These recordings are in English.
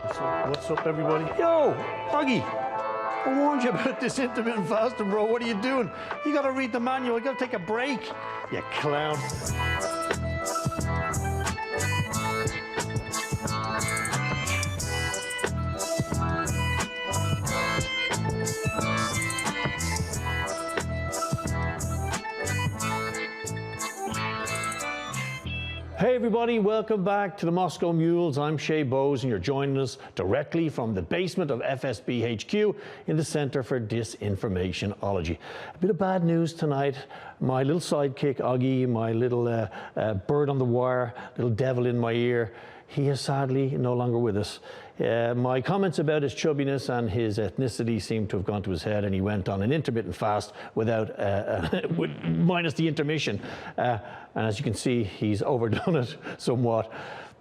What's up, everybody? Yo, Augie, I warned you about this intermittent fasting, bro. What are you doing? You gotta read the manual. You gotta take a break, you clown. Hey everybody, welcome back to the Moscow Mules. I'm Shay Bowes and you're joining us directly from the basement of FSB HQ in the Centre for Disinformationology. A bit of bad news tonight. My little sidekick, Augie, my little bird on the wire, little devil in my ear, he is sadly no longer with us. My comments about his chubbiness and his ethnicity seemed to have gone to his head, and he went on an intermittent fast without, minus the intermission. And as you can see, he's overdone it somewhat.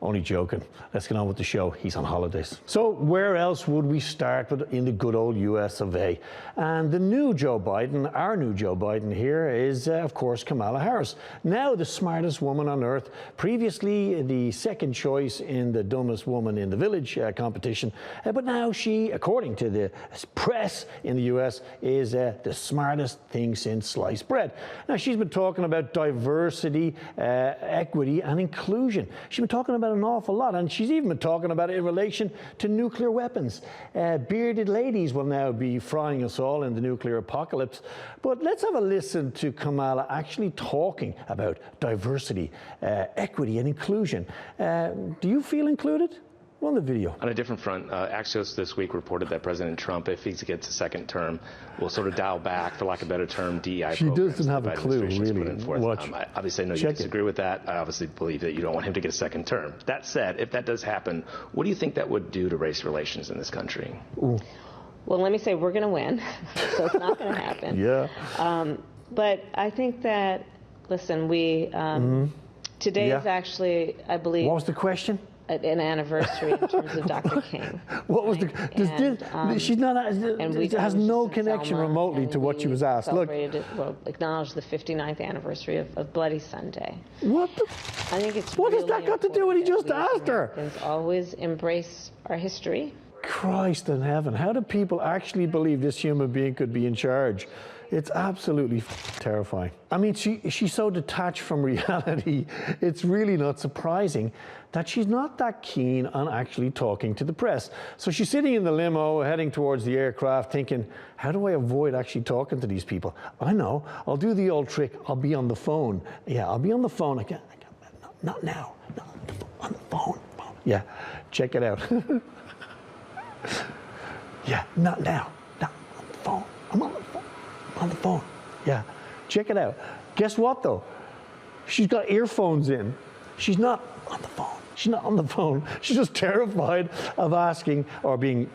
Only joking. Let's get on with the show. He's on holidays. So where else would we start but in the good old US of A? And the new Joe Biden, our new Joe Biden here is, of course, Kamala Harris. Now the smartest woman on earth. Previously the second choice in the dumbest woman in the village competition. But now she, according to the press in the US, is the smartest thing since sliced bread. Now she's been talking about diversity, equity and inclusion. She's been talking about an awful lot, and she's even been talking about it in relation to nuclear weapons. Bearded ladies will now be frying us all in the nuclear apocalypse. But let's have a listen to Kamala actually talking about diversity, equity and inclusion. Do you feel included? On the video. On a different front, Axios this week reported that President Trump, if he gets a second term, will sort of dial back, for lack of a better term, DEI she programs. Doesn't have a clue, really. Watch. I obviously know you disagree with that. I obviously believe that you don't want him to get a second term. That said, if that does happen, what do you think that would do to race relations in this country? Ooh. Well, let me say we're going to win, so it's not going to happen. Yeah. But I think that, listen, we today is actually, I believe. What was the question? An anniversary in terms of Dr. King. What was she's not, it has no connection remotely to what she was asked. Look. Well, acknowledged the 59th anniversary of Bloody Sunday. What the? I think it's what has that got to do with what he just asked her? Always embrace our history. Christ in heaven, how do people actually believe this human being could be in charge? It's absolutely terrifying. I mean, she's so detached from reality, it's really not surprising that she's not that keen on actually talking to the press. So she's sitting in the limo, heading towards the aircraft, thinking, how do I avoid actually talking to these people? I know, I'll do the old trick, I'll be on the phone. Yeah, I'll be on the phone. Not now, on the phone. Yeah, check it out. Yeah, not now, on the phone. I'm on the phone. On the phone. Yeah, check it out. Guess what though? She's got earphones in. She's not on the phone. She's not on the phone. She's just terrified of asking or being,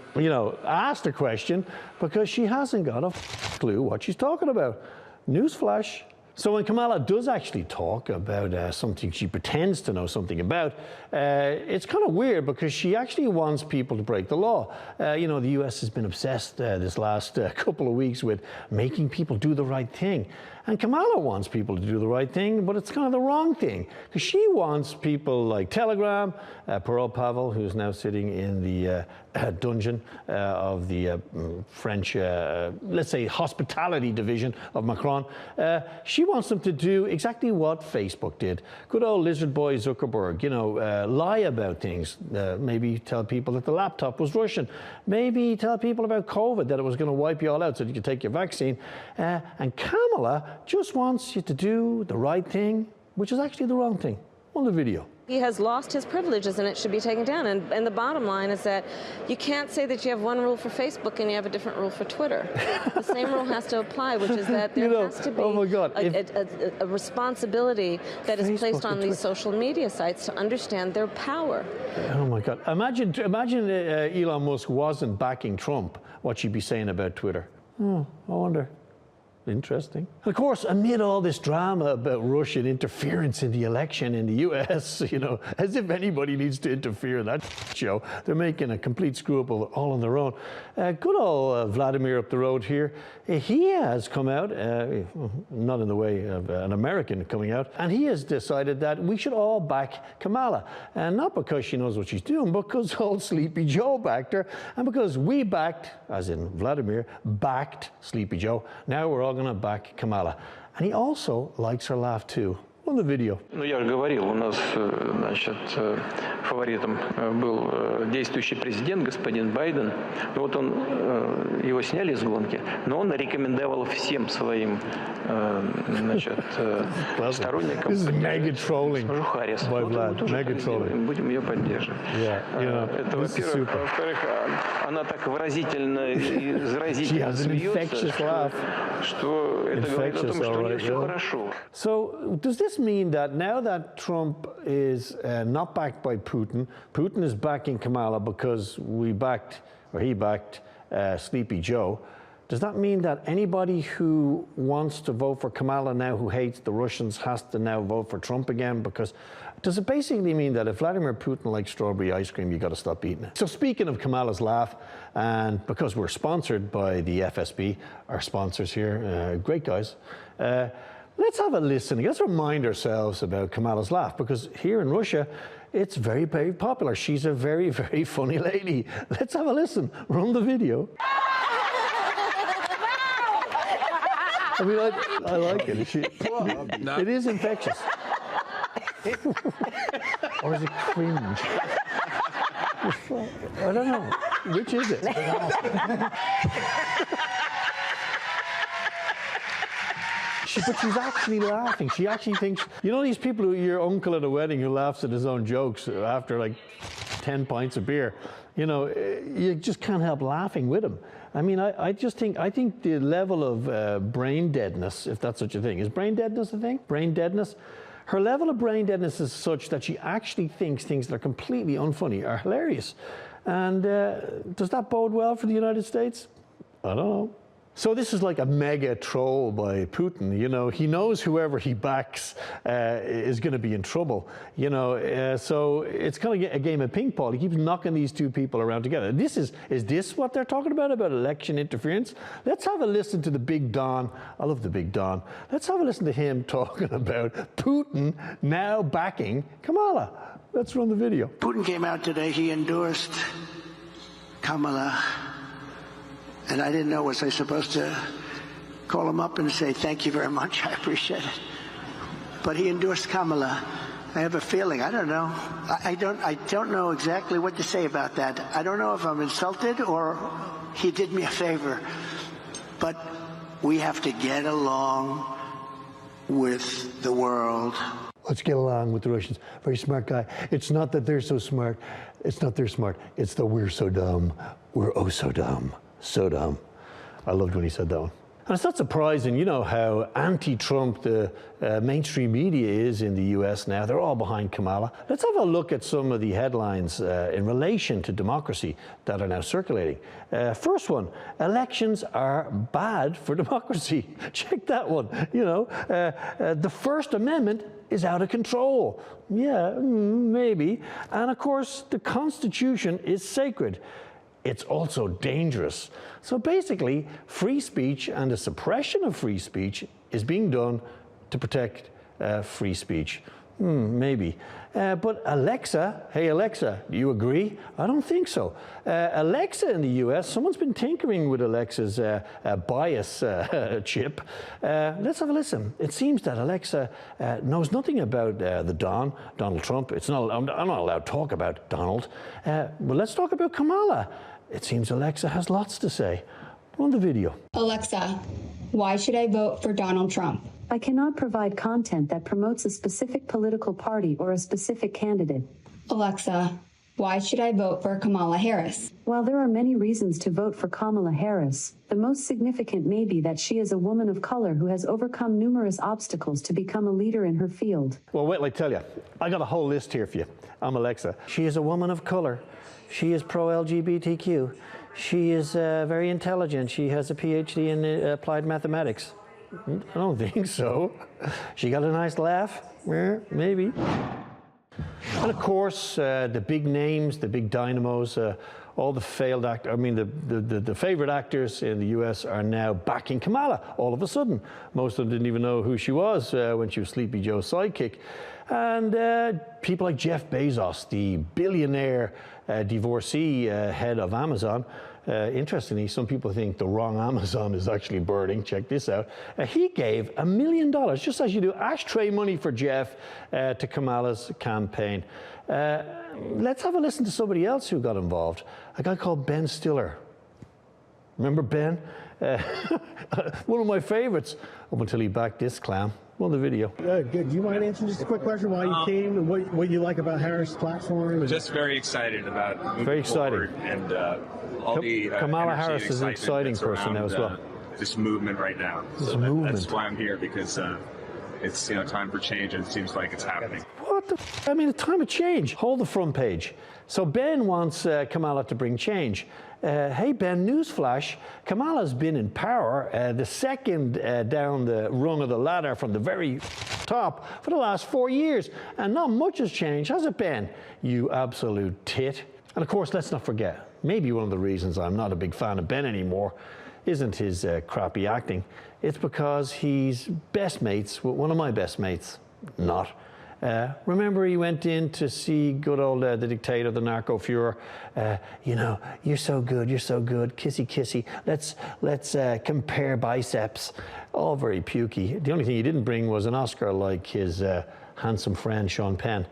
asked a question because she hasn't got a clue what she's talking about. Newsflash. So when Kamala does actually talk about something she pretends to know something about, it's kind of weird because she actually wants people to break the law. The US has been obsessed this last couple of weeks with making people do the right thing. And Kamala wants people to do the right thing, but it's kind of the wrong thing. Because she wants people like Telegram, Perot Pavel, who's now sitting in the dungeon of the French, let's say, hospitality division of Macron. She wants them to do exactly what Facebook did. Good old lizard boy Zuckerberg, lie about things. Maybe tell people that the laptop was Russian. Maybe tell people about COVID, that it was going to wipe you all out so you could take your vaccine. And Kamala just wants you to do the right thing, which is actually the wrong thing. On the video. He has lost his privileges and it should be taken down. And the bottom line is that you can't say that you have one rule for Facebook and you have a different rule for Twitter. The same rule has to apply, which is that there has to be a responsibility that is placed on these social media sites to understand their power. Oh my God. Imagine Elon Musk wasn't backing Trump, what she'd be saying about Twitter. I wonder. interesting. Of course, amid all this drama about Russian interference in the election in the US, you know, as if anybody needs to interfere in that show, they're making a complete screw up of it all on their own. Good old Vladimir up the road here, he has come out, not in the way of an American coming out, and he has decided that we should all back Kamala. And not because she knows what she's doing, but because old Sleepy Joe backed her, and because we backed, as in Vladimir, backed Sleepy Joe. Now we're all going to back Kamala. And he also likes her laugh too. On the video. Ну, я же говорил, у нас, значит, фаворитом был действующий президент, господин Байден. Вот он, его сняли с гонки, но он рекомендовал всем своим, значит, сторонникам госпожу Харрис. Вот мы тоже будем ее поддерживать. Это, во-первых. Во-вторых, она так выразительно и заразительно смеется, что это говорит о том, что у нее все хорошо. So, does this mean that now that Trump is not backed by Putin, Putin is backing Kamala because he backed Sleepy Joe, does that mean that anybody who wants to vote for Kamala now, who hates the Russians, has to now vote for Trump again? Because does it basically mean that if Vladimir Putin likes strawberry ice cream, you got to stop eating it? So speaking of Kamala's laugh, and because we're sponsored by the FSB, our sponsors here, great guys, let's have a listen. Let's remind ourselves about Kamala's laugh, because here in Russia, it's very, very popular. She's a very, very funny lady. Let's have a listen. Run the video. I mean, I like it. It is infectious. Or is it cringe? I don't know. Which is it? But she's actually laughing. She actually thinks, you know, these people who your uncle at a wedding who laughs at his own jokes after like 10 pints of beer, you know, you just can't help laughing with him. I mean, I think the level of brain deadness, if that's such a thing, is brain deadness a thing? Brain deadness? Her level of brain deadness is such that she actually thinks things that are completely unfunny are hilarious. And does that bode well for the United States? I don't know. So this is like a mega troll by Putin. You know, he knows whoever he backs is going to be in trouble. You know, so it's kind of a game of ping pong. He keeps knocking these two people around together. Is this what they're talking about election interference? Let's have a listen to the Big Don. I love the Big Don. Let's have a listen to him talking about Putin now backing Kamala. Let's run the video. Putin came out today. He endorsed Kamala. And I didn't know, was I supposed to call him up and say, thank you very much, I appreciate it. But he endorsed Kamala. I have a feeling, I don't know. I don't know exactly what to say about that. I don't know if I'm insulted or he did me a favor. But we have to get along with the world. Let's get along with the Russians. Very smart guy. It's not that they're so smart. It's not they're smart. It's that we're so dumb. We're oh so dumb. So dumb. I loved when he said that one. And it's not surprising, you know, how anti-Trump the mainstream media is in the US now. They're all behind Kamala. Let's have a look at some of the headlines in relation to democracy that are now circulating. First one, elections are bad for democracy. Check that one. You know, the First Amendment is out of control. Yeah, maybe. And of course, the Constitution is sacred. It's also dangerous. So basically, free speech and the suppression of free speech is being done to protect free speech. Maybe. But Alexa, hey Alexa, do you agree? I don't think so. Alexa in the US, someone's been tinkering with Alexa's bias chip. Let's have a listen. It seems that Alexa knows nothing about the Don, Donald Trump. I'm not allowed to talk about Donald. But let's talk about Kamala. It seems Alexa has lots to say. On the video. Alexa, why should I vote for Donald Trump? I cannot provide content that promotes a specific political party or a specific candidate. Alexa, why should I vote for Kamala Harris? While there are many reasons to vote for Kamala Harris, the most significant may be that she is a woman of color who has overcome numerous obstacles to become a leader in her field. Well, wait till I tell you. I got a whole list here for you. I'm Alexa. She is a woman of color. She is pro-LGBTQ. She is very intelligent. She has a PhD in applied mathematics. I don't think so. She got a nice laugh? Maybe. And of course, the big names, the big dynamos, all the failed actors, I mean, the favorite actors in the US are now backing Kamala all of a sudden. Most of them didn't even know who she was when she was Sleepy Joe's sidekick. And people like Jeff Bezos, the billionaire divorcee head of Amazon. Interestingly, some people think the wrong Amazon is actually burning. Check this out. He gave $1 million, just as you do, ashtray money for Jeff to Kamala's campaign. Let's have a listen to somebody else who got involved. A guy called Ben Stiller. Remember Ben? One of my favorites, up until he backed this clown. Well, the video. Good. Do you mind answering just a quick question why you came and what you like about Harris' platform? Just very excited about moving very exciting. forward and all the Kamala Harris is an exciting person now as well. This movement right now. This movement. That's why I'm here, because it's time for change, and it seems like it's happening. What the? I mean, a time of change. Hold the front page. So Ben wants Kamala to bring change. Hey Ben, newsflash, Kamala's been in power, the second down the rung of the ladder from the very top for the last 4 years, and not much has changed, has it Ben? You absolute tit. And of course, let's not forget, maybe one of the reasons I'm not a big fan of Ben anymore isn't his crappy acting. It's because he's best mates with one of my best mates. Not. Remember he went in to see good old the dictator, the narco Fuhrer. You're so good, kissy kissy. Let's compare biceps. All very pukey. The only thing he didn't bring was an Oscar like his handsome friend Sean Penn.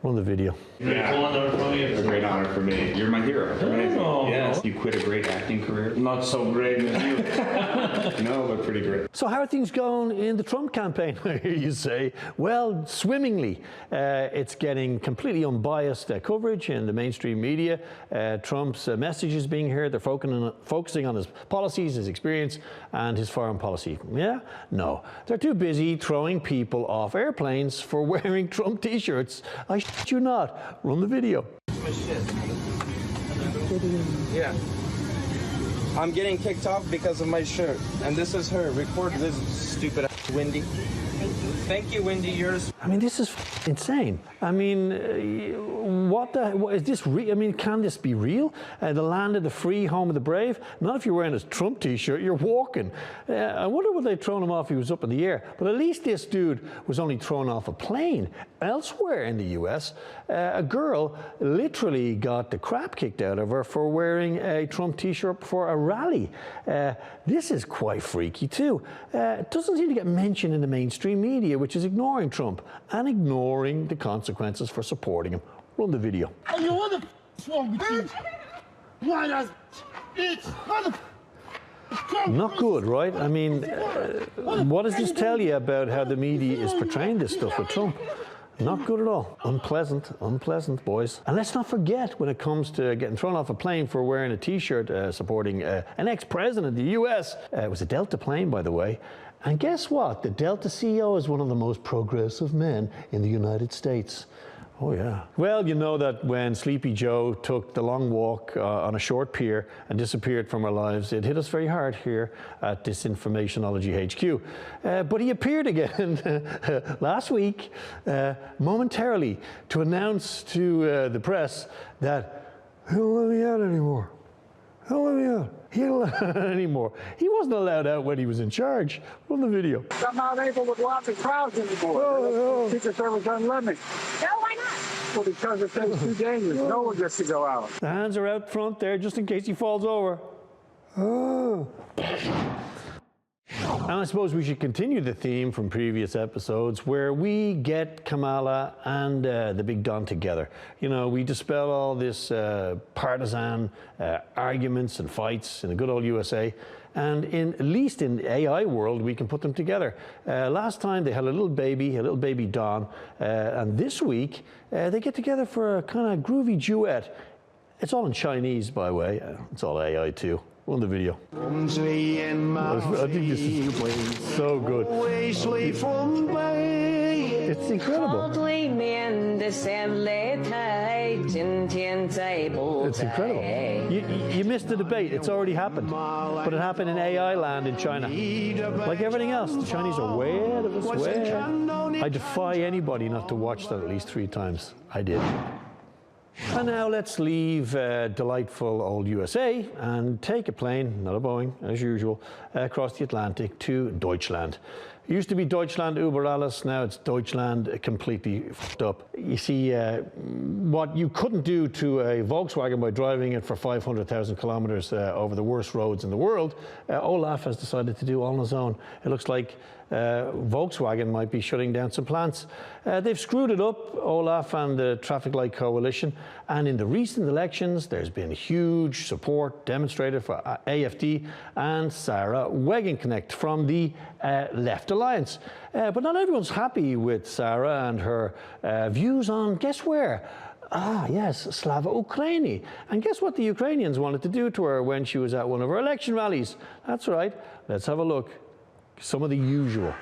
Run the video. Yeah. A great honor for me. You're my hero. Oh. Yes. You quit a great acting career. Not so great as you. No, but pretty great. So how are things going in the Trump campaign, I hear you say? Well, swimmingly. It's getting completely unbiased coverage in the mainstream media. Trump's message is being heard. They're focusing on his policies, his experience, and his foreign policy. Yeah? No. They're too busy throwing people off airplanes for wearing Trump t-shirts. I shit you not. Run the video. Yeah. I'm getting kicked off because of my shirt. And this is her. Record this stupid ass Wendy. Thank you, Wendy. Yours. I mean, this is insane. I mean, is this real? I mean, can this be real? The land of the free, home of the brave? Not if you're wearing a Trump t-shirt, you're walking. I wonder would they thrown him off if he was up in the air. But at least this dude was only thrown off a plane. Elsewhere in the US, a girl literally got the crap kicked out of her for wearing a Trump t-shirt for a rally. This is quite freaky too. It doesn't seem to get mentioned in the mainstream media, which is ignoring Trump and ignoring the consequences for supporting him. Run the video. Hey, yo, what the f***'s wrong with you? Blind ass bitch. What the Not good, right? I mean, what does this tell you about how the media is portraying this stuff with Trump? Not good at all. Unpleasant, boys. And let's not forget, when it comes to getting thrown off a plane for wearing a t-shirt supporting an ex-president of the US, it was a Delta plane, by the way. And guess what? The Delta CEO is one of the most progressive men in the United States. Oh, yeah. Well, you know that when Sleepy Joe took the long walk on a short pier and disappeared from our lives, it hit us very hard here at Disinformationology HQ. But he appeared again last week, momentarily, to announce to the press that he won't let me out anymore. He won't let me out. He didn't let out anymore. He wasn't allowed out when he was in charge. Run the video. I'm not able to go out to crowds anymore. Oh, Secret Service doesn't let me. No, why not? Well, because it's too dangerous. No one gets to go out. The hands are out front there just in case he falls over. Oh. And I suppose we should continue the theme from previous episodes where we get Kamala and the Big Don together. You know, we dispel all this partisan arguments and fights in the good old USA. And at least in the AI world, we can put them together. Last time they had a little baby Don. And this week, they get together for a kind of groovy duet. It's all in Chinese, by the way. It's all AI too. Run the video. I think this is so good. It's incredible. It's incredible. You missed the debate. It's already happened. But it happened in AI land in China. Like everything else, the Chinese are way ahead of us, way ahead. I defy anybody not to watch that at least 3 times. I did. And now let's leave delightful old USA and take a plane, not a Boeing, as usual, across the Atlantic to Deutschland. It used to be Deutschland über alles, now it's Deutschland completely f***ed up. You see, what you couldn't do to a Volkswagen by driving it for 500,000 kilometers over the worst roads in the world, Olaf has decided to do on his own. It looks like Volkswagen might be shutting down some plants. They've screwed it up, Olaf and the Traffic Light Coalition, and in the recent elections there's been huge support demonstrated for AfD and Sarah Wagenknecht from the Left Alliance. But not everyone's happy with Sarah and her views on, guess where? Ah, yes, Slava Ukraini. And guess what the Ukrainians wanted to do to her when she was at one of her election rallies? That's right, let's have a look. Some of the usual.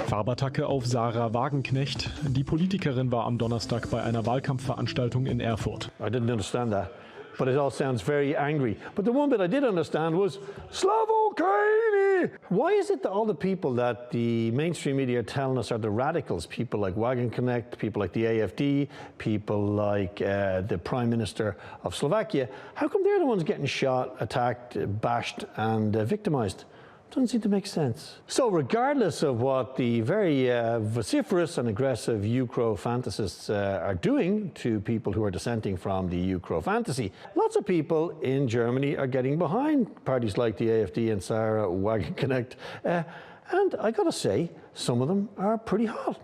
Farbattacke auf Sarah Wagenknecht. Die Politikerin war am Donnerstag bei einer Wahlkampfveranstaltung in Erfurt. I didn't understand that, but it all sounds very angry. But the one bit I did understand was Slava Ukraini. Why is it that all the people that the mainstream media are telling us are the radicals, people like Wagenknecht, people like the AfD, people like the Prime Minister of Slovakia, how come they're the ones getting shot, attacked, bashed and victimized? Doesn't seem to make sense. So regardless of what the very vociferous and aggressive Ukro fantasists are doing to people who are dissenting from the Ukro fantasy, lots of people in Germany are getting behind parties like the AfD and Sarah Wagenknecht. And I gotta say, some of them are pretty hot.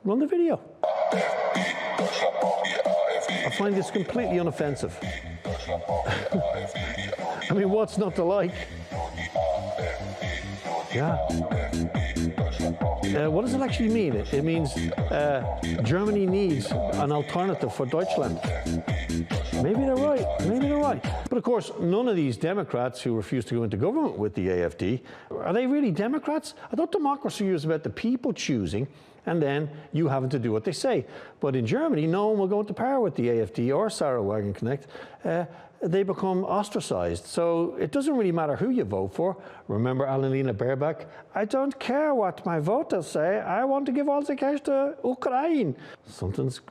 Run the video. I find this completely unoffensive. I mean, what's not to like? Yeah. What does it actually mean? It means Germany needs an alternative for Deutschland. Maybe they're right. Maybe they're right. But of course, none of these Democrats who refuse to go into government with the AfD, are they really Democrats? I thought democracy was about the people choosing and then you having to do what they say. But in Germany, no one will go into power with the AfD or Sarah Wagenknecht. They become ostracized. So it doesn't really matter who you vote for. Remember Annalena Baerbock? I don't care what my voters say. I want to give all the cash to Ukraine. Something's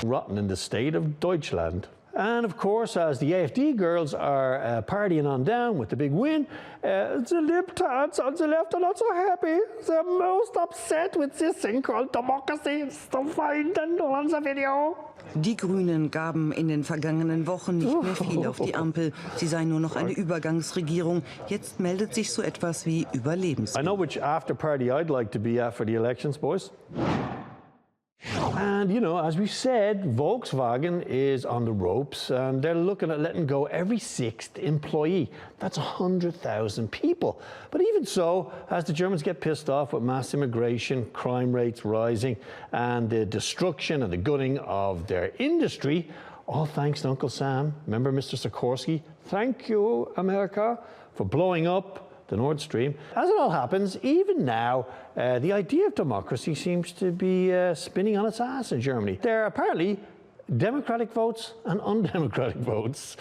rotten in the state of Deutschland. And of course, as the AfD girls are partying on down with the big win, the libtards on the left are not so happy. They're most upset with this thing called democracy. So finden unser Video. Die Grünen gaben in den vergangenen Wochen nicht mehr viel auf die Ampel. Sie sei nur noch eine Übergangsregierung. Jetzt meldet sich so etwas wie Überlebenshilfe. I know which after party I'd like to be at for the elections, boys. And, you know, as we said, Volkswagen is on the ropes and they're looking at letting go every 6th employee. That's 100,000 people. But even so, as the Germans get pissed off with mass immigration, crime rates rising, and the destruction and the gutting of their industry, all thanks to Uncle Sam. Remember Mr. Sikorsky? Thank you, America, for blowing up the Nord Stream. As it all happens, even now, the idea of democracy seems to be spinning on its ass in Germany. There are apparently democratic votes and undemocratic votes.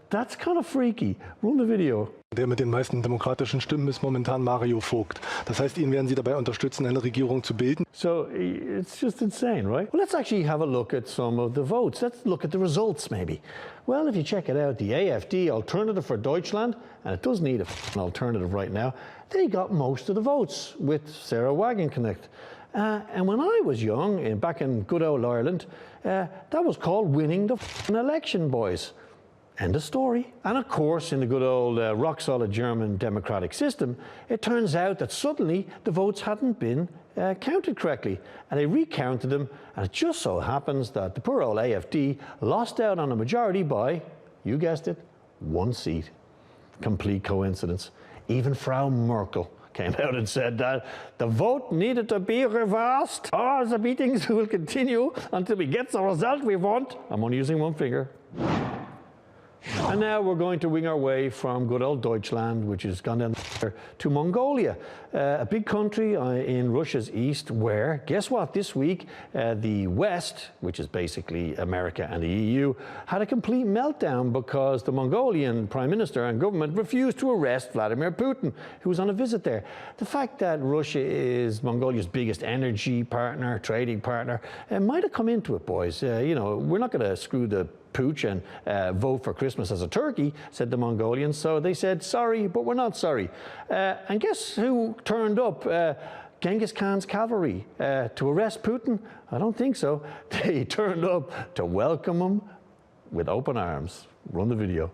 That's kind of freaky. Run the video. Der mit den meisten demokratischen Stimmen ist momentan Mario Vogt. Das heißt, ihn werden Sie dabei unterstützen, eine Regierung zu bilden. So it's just insane, right? Well, let's actually have a look at some of the votes. Let's look at the results, maybe. Well, if you check it out, the AfD, Alternative for Deutschland, and it does need an alternative right now, they got most of the votes with Sarah Wagenknecht. And when I was young, back in good old Ireland, that was called winning the election, boys. End of story. And of course, in the good old rock-solid German democratic system, it turns out that suddenly the votes hadn't been counted correctly. And they recounted them, and it just so happens that the poor old AfD lost out on a majority by, you guessed it, 1 seat. Complete coincidence. Even Frau Merkel came out and said that the vote needed to be reversed. Oh, the meetings will continue until we get the result we want. I'm only using one finger. And now we're going to wing our way from good old Deutschland, which has gone down there, to Mongolia, a big country in Russia's east where, guess what, this week the West, which is basically America and the EU, had a complete meltdown because the Mongolian Prime Minister and government refused to arrest Vladimir Putin, who was on a visit there. The fact that Russia is Mongolia's biggest energy partner, trading partner, might have come into it, boys. You know, we're not going to screw the pooch and vote for Christmas as a turkey, said the Mongolians. So they said, sorry, but we're not sorry. And guess who turned up? Genghis Khan's cavalry to arrest Putin? I don't think so. They turned up to welcome him with open arms. Run the video.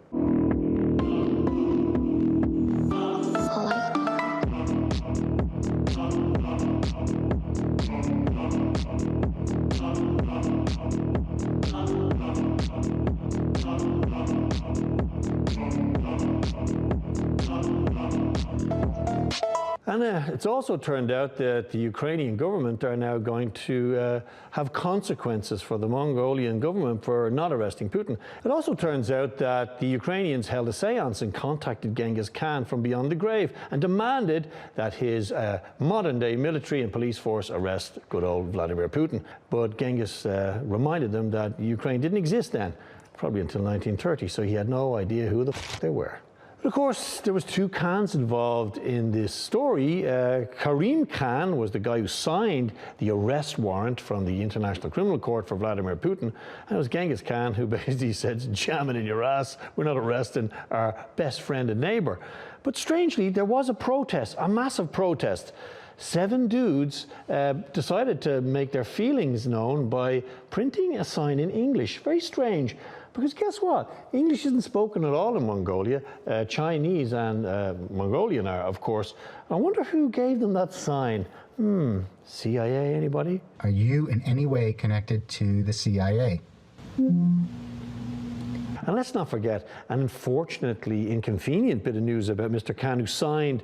And it's also turned out that the Ukrainian government are now going to have consequences for the Mongolian government for not arresting Putin. It also turns out that the Ukrainians held a seance and contacted Genghis Khan from beyond the grave and demanded that his modern-day military and police force arrest good old Vladimir Putin. But Genghis reminded them that Ukraine didn't exist then, probably until 1930, so he had no idea who the f*** they were. But of course, there was two Khans involved in this story. Karim Khan was the guy who signed the arrest warrant from the International Criminal Court for Vladimir Putin. And it was Genghis Khan who basically said, jam it in your ass, we're not arresting our best friend and neighbor. But strangely, there was a protest, a massive protest. 7 dudes decided to make their feelings known by printing a sign in English. Very strange. Because guess what? English isn't spoken at all in Mongolia. Chinese and Mongolian are, of course. I wonder who gave them that sign. CIA, anybody? Are you in any way connected to the CIA? And let's not forget an unfortunately inconvenient bit of news about Mr. Khan, who signed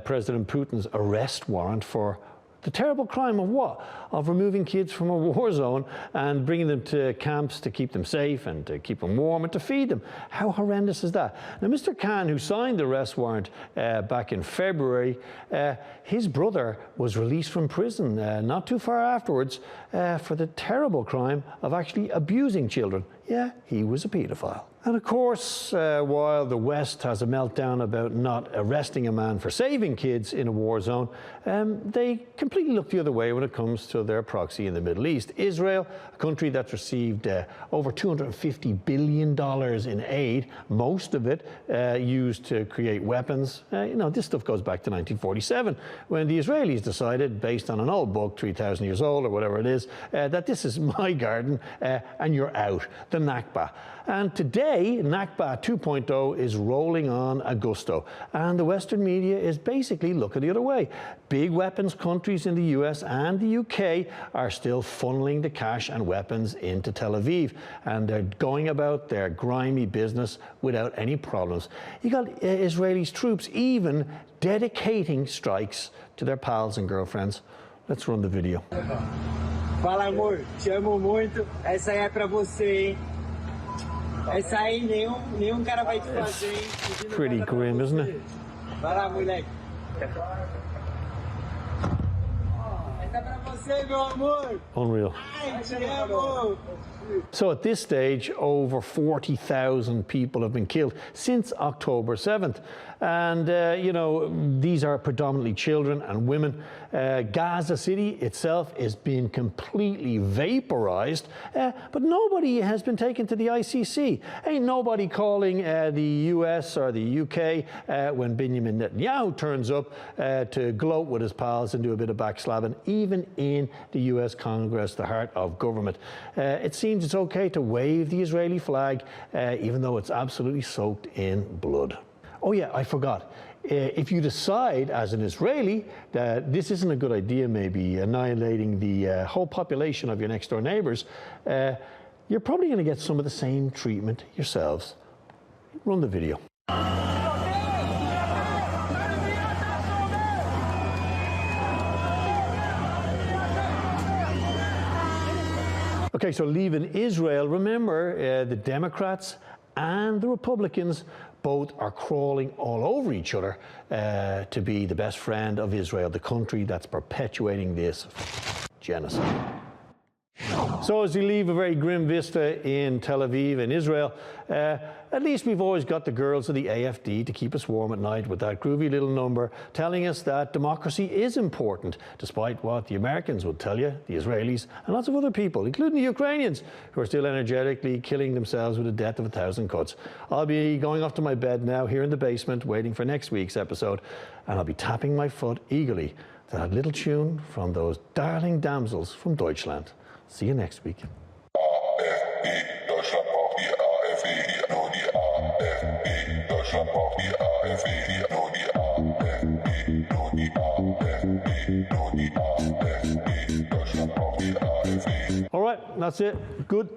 President Putin's arrest warrant for the terrible crime of what? Of removing kids from a war zone and bringing them to camps to keep them safe and to keep them warm and to feed them. How horrendous is that? Now, Mr. Khan, who signed the arrest warrant back in February, his brother was released from prison not too far afterwards for the terrible crime of actually abusing children. Yeah, he was a paedophile. And of course, while the West has a meltdown about not arresting a man for saving kids in a war zone, they completely look the other way when it comes to their proxy in the Middle East. Israel, a country that's received over $250 billion in aid, most of it used to create weapons. You know, this stuff goes back to 1947, when the Israelis decided, based on an old book, 3,000 years old or whatever it is, that this is my garden and you're out, the Nakba. And today, Nakba 2.0 is rolling on a gusto, and the Western media is basically looking the other way. Big weapons countries in the US and the UK are still funneling the cash and weapons into Tel Aviv, and they're going about their grimy business without any problems. You got Israeli troops even dedicating strikes to their pals and girlfriends. Let's run the video. Fala, amor, te amo muito. Essa aí é pra você, hein? Essa aí nenhum cara vai te fazer, hein? Pretty grim, isn't it? Vai lá, moleque. Essa é pra você, meu amor. Unreal. Ai, te amo. So at this stage, over 40,000 people have been killed since October 7th. And, you know, these are predominantly children and women. Gaza City itself is being completely vaporized, but nobody has been taken to the ICC. Ain't nobody calling the US or the UK when Benjamin Netanyahu turns up to gloat with his pals and do a bit of backslapping, even in the US Congress, the heart of government. It seems it's okay to wave the Israeli flag, even though it's absolutely soaked in blood. Oh yeah, I forgot. If you decide as an Israeli that this isn't a good idea, maybe annihilating the whole population of your next door neighbors, you're probably going to get some of the same treatment yourselves. Run the video. Okay, so leaving Israel, remember the Democrats and the Republicans both are crawling all over each other to be the best friend of Israel, the country that's perpetuating this genocide. So as we leave a very grim vista in Tel Aviv and Israel, at least we've always got the girls of the AFD to keep us warm at night with that groovy little number telling us that democracy is important, despite what the Americans would tell you, the Israelis, and lots of other people, including the Ukrainians, who are still energetically killing themselves with the death of 1,000 cuts. I'll be going off to my bed now here in the basement, waiting for next week's episode, and I'll be tapping my foot eagerly to that little tune from those darling damsels from Deutschland. See you next week. All right, that's it. Good.